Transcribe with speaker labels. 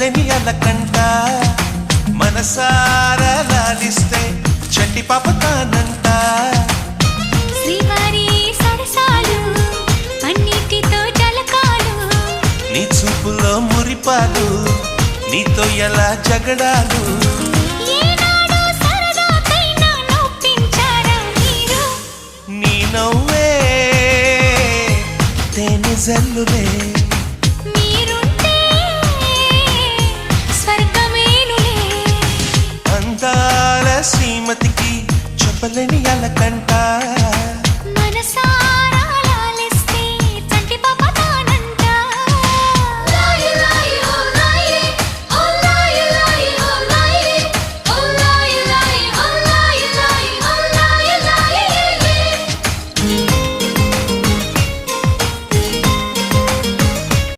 Speaker 1: చల్లని అలకంట మనసారా లాలిస్తే చంటి పాప తానంట
Speaker 2: శ్రీవారి సరసాలు అన్నిటితో జలకాలు
Speaker 1: నీ చూపులో మురిపాలు నీతో ఎలా జగడాలు
Speaker 2: ఏనాడు సరదాకైనా నొప్పించారా మీరు
Speaker 1: నీ నవ్వే తేనె జల్లులే